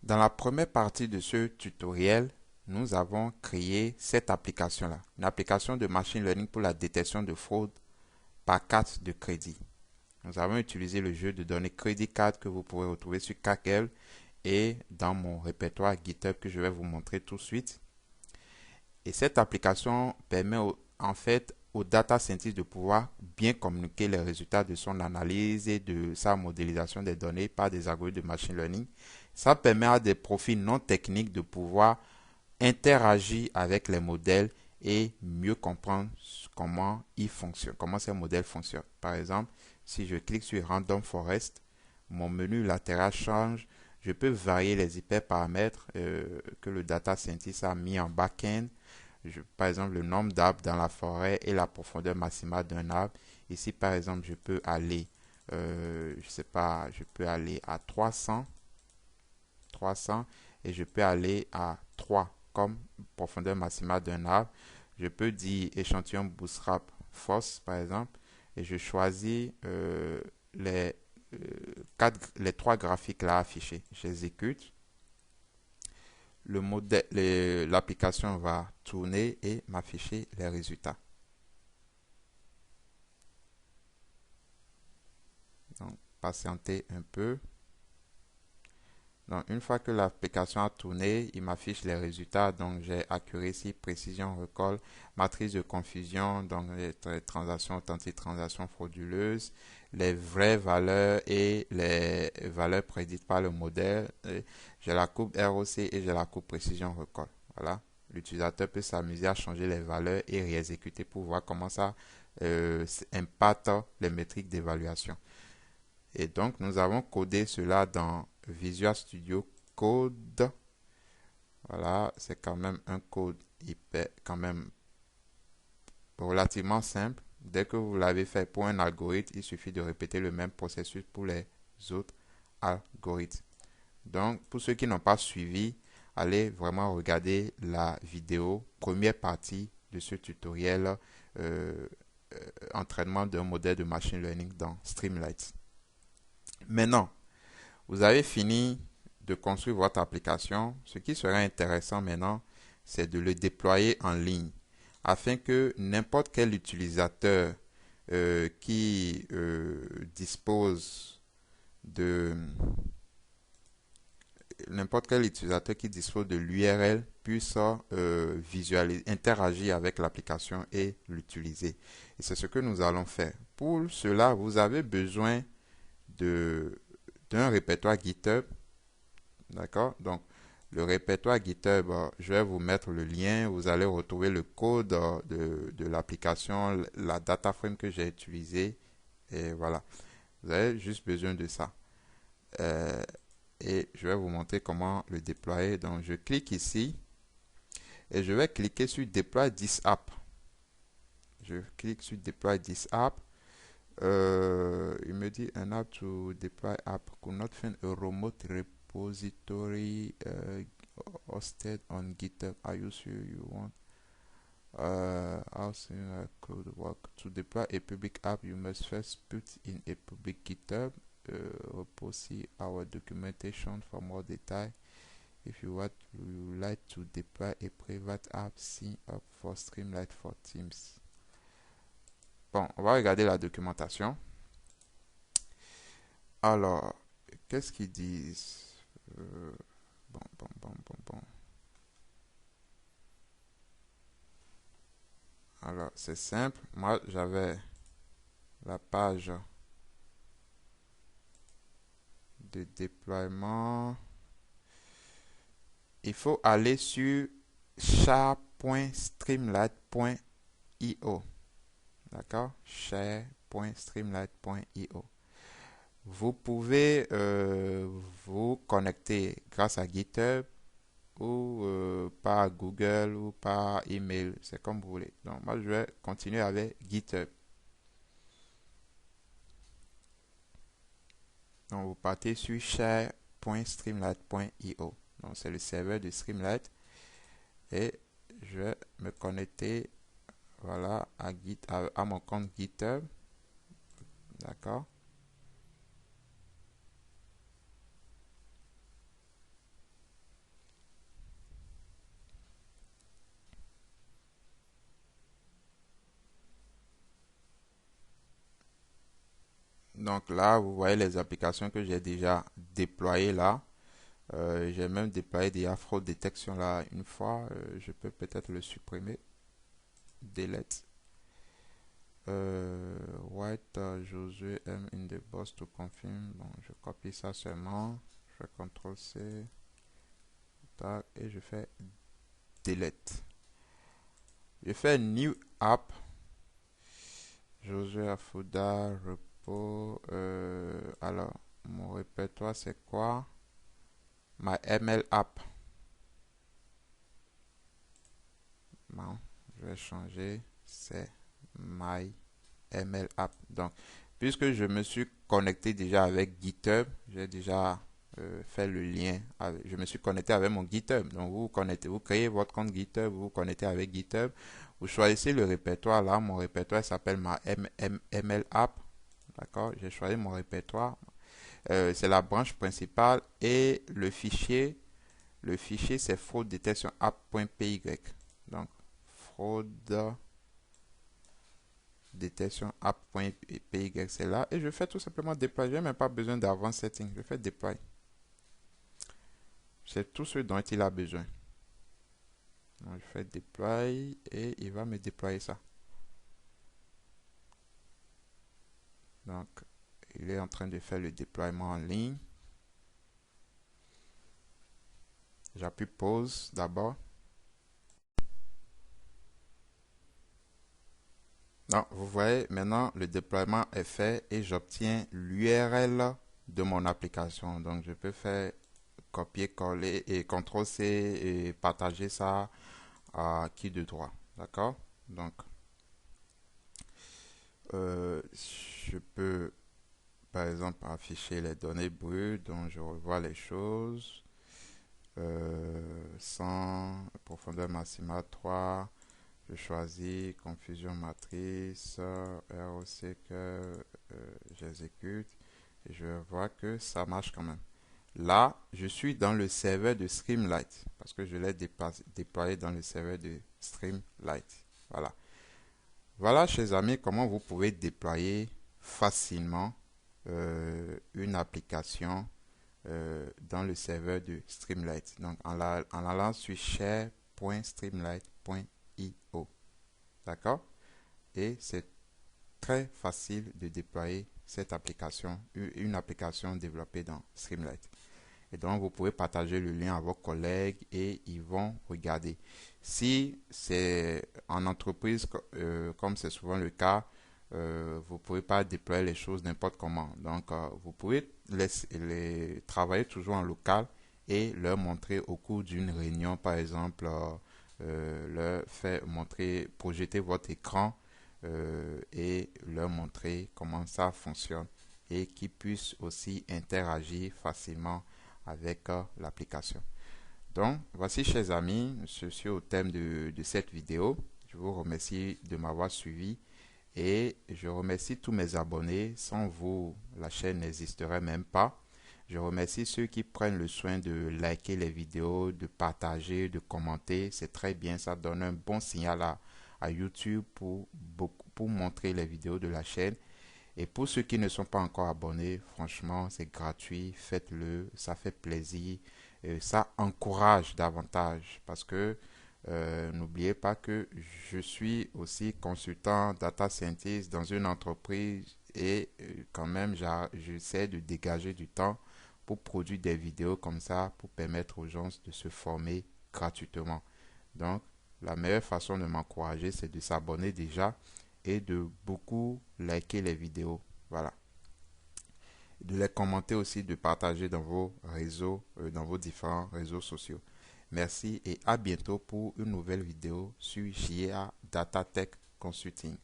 Dans la première partie de ce tutoriel, nous avons créé cette application-là, une application de machine learning pour la détection de fraude par carte de crédit. Nous avons utilisé le jeu de données Credit Card que vous pourrez retrouver sur Kaggle et dans mon répertoire GitHub que je vais vous montrer tout de suite. Et cette application permet en fait au data scientist de pouvoir bien communiquer les résultats de son analyse et de sa modélisation des données par des algorithmes de machine learning. Ça permet à des profils non techniques de pouvoir interagir avec les modèles et mieux comprendre comment ils fonctionnent, comment ces modèles fonctionnent. Par exemple, si je clique sur Random Forest, mon menu latéral change. Je peux varier les hyperparamètres que le data scientist a mis en back-end. Par exemple, le nombre d'arbres dans la forêt et la profondeur maximale d'un arbre. Ici, par exemple, je peux aller, je sais pas, je peux aller à 300 et je peux aller à 3 comme profondeur maximale d'un arbre. Je peux dire échantillon Bootstrap Force, par exemple, et je choisis les, les trois graphiques là affichés. J'exécute. L'application va tourner et m'afficher les résultats. Donc, patientez un peu. Donc, une fois que l'application a tourné, il m'affiche les résultats. Donc, j'ai accuracy, précision, recall, matrice de confusion, donc les transactions authentiques, transactions frauduleuses, les vraies valeurs et les valeurs prédites par le modèle. J'ai la coupe ROC et j'ai la coupe précision, recall. Voilà. L'utilisateur peut s'amuser à changer les valeurs et réexécuter pour voir comment ça impacte les métriques d'évaluation. Et donc, nous avons codé cela dans Visual Studio Code. Voilà, c'est quand même un code hyper, quand même relativement simple. Dès que vous l'avez fait pour un algorithme, il suffit de répéter le même processus pour les autres algorithmes. Donc, pour ceux qui n'ont pas suivi, allez vraiment regarder la vidéo, première partie de ce tutoriel entraînement d'un modèle de machine learning dans Streamlit. Maintenant, vous avez fini de construire votre application. Ce qui serait intéressant maintenant, c'est de le déployer en ligne afin que n'importe quel utilisateur qui dispose de l'URL puisse visualiser, interagir avec l'application et l'utiliser. Et c'est ce que nous allons faire. Pour cela, vous avez besoin d'un répertoire GitHub. D'accord? Donc, le répertoire GitHub, je vais vous mettre le lien. Vous allez retrouver le code de l'application, la data frame que j'ai utilisée. Et voilà. Vous avez juste besoin de ça. Et je vais vous montrer comment le déployer. Donc, je clique ici et je vais cliquer sur Deploy this app. Je clique sur Deploy this app. Il me dit an app to deploy app could not find a remote repository hosted on GitHub. Are you sure you want? How soon could work? To deploy a public app, you must first put in a public GitHub repo. See our documentation for more detail. If you would like to deploy a private app, sign up for Streamlit for Teams. Bon, on va regarder la documentation. Alors, qu'est-ce qu'ils disent? Bon. Alors, c'est simple. Moi, j'avais la page de déploiement. Il faut aller sur share.streamlit.io. D'accord? Share.streamlit.io. Vous pouvez vous connecter grâce à GitHub ou par Google ou par email. C'est comme vous voulez. Donc, moi, je vais continuer avec GitHub. Donc, vous partez sur share.streamlit.io. Donc, c'est le serveur de Streamlit. Et je vais me connecter voilà, à mon compte GitHub. D'accord? Donc là, vous voyez les applications que j'ai déjà déployées là. J'ai même déployé des fraude détection là une fois. Je peux peut-être le supprimer. Delete. White Josué M in the box to confirm. Bon, je copie ça seulement. Je fais CTRL C. Tac, et je fais delete. Je fais new app. Josué Afouda, repos. Alors, mon répertoire c'est quoi? My ML app. Bon, je vais changer. C'est my ML app. Donc, puisque je me suis connecté déjà avec GitHub, j'ai déjà fait le lien. Je me suis connecté avec mon GitHub. Donc, vous connectez, vous créez votre compte GitHub, vous vous connectez avec GitHub. Vous choisissez le répertoire. Là, mon répertoire s'appelle ma ML app. D'accord? J'ai choisi mon répertoire. C'est la branche principale et le fichier c'est fraude détection app.py. Donc, fraude détection app.py, c'est là. Et je fais tout simplement déployer. Je n'ai même pas besoin d'avant setting. Je fais déployer. C'est tout ce dont il a besoin. Donc, je fais déployer et il va me déployer ça. Donc, il est en train de faire le déploiement en ligne. J'appuie pause d'abord. Donc, vous voyez, maintenant, le déploiement est fait et j'obtiens l'URL de mon application. Donc, je peux faire copier-coller et CTRL-C et partager ça à qui de droit. D'accord? Donc, je peux, par exemple, afficher les données brutes dont je revois les choses. Sans profondeur maximale 3. Je choisis confusion matrice, ROC que j'exécute et je vois que ça marche quand même. Là, je suis dans le serveur de Streamlight parce que je l'ai déployé dans le serveur de Streamlight. Voilà. Voilà, chers amis, comment vous pouvez déployer facilement une application dans le serveur de Streamlight. Donc, en allant sur share.streamlight.io. D'accord? Et c'est très facile de déployer cette application, une application développée dans Streamlight. Et donc, vous pouvez partager le lien à vos collègues et ils vont regarder. Si c'est en entreprise, comme c'est souvent le cas, vous ne pouvez pas déployer les choses n'importe comment. Donc, vous pouvez les travailler toujours en local et leur montrer au cours d'une réunion, par exemple, leur faire montrer, projeter votre écran et leur montrer comment ça fonctionne et qu'ils puissent aussi interagir facilement avec l'application. Donc, voici, chers amis, je suis au thème de cette vidéo. Je vous remercie de m'avoir suivi et je remercie tous mes abonnés. Sans vous, la chaîne n'existerait même pas. Je remercie ceux qui prennent le soin de liker les vidéos, de partager, de commenter. C'est très bien, ça donne un bon signal à YouTube pour montrer les vidéos de la chaîne. Et pour ceux qui ne sont pas encore abonnés, franchement, c'est gratuit, faites-le, ça fait plaisir, ça encourage davantage parce que n'oubliez pas que je suis aussi consultant data scientist dans une entreprise et quand même j'essaie de dégager du temps pour produire des vidéos comme ça pour permettre aux gens de se former gratuitement. Donc, la meilleure façon de m'encourager, c'est de s'abonner déjà et de beaucoup liker les vidéos. Voilà. De les commenter aussi, de partager dans vos réseaux, dans vos différents réseaux sociaux. Merci et à bientôt pour une nouvelle vidéo sur JA Data Tech Consulting.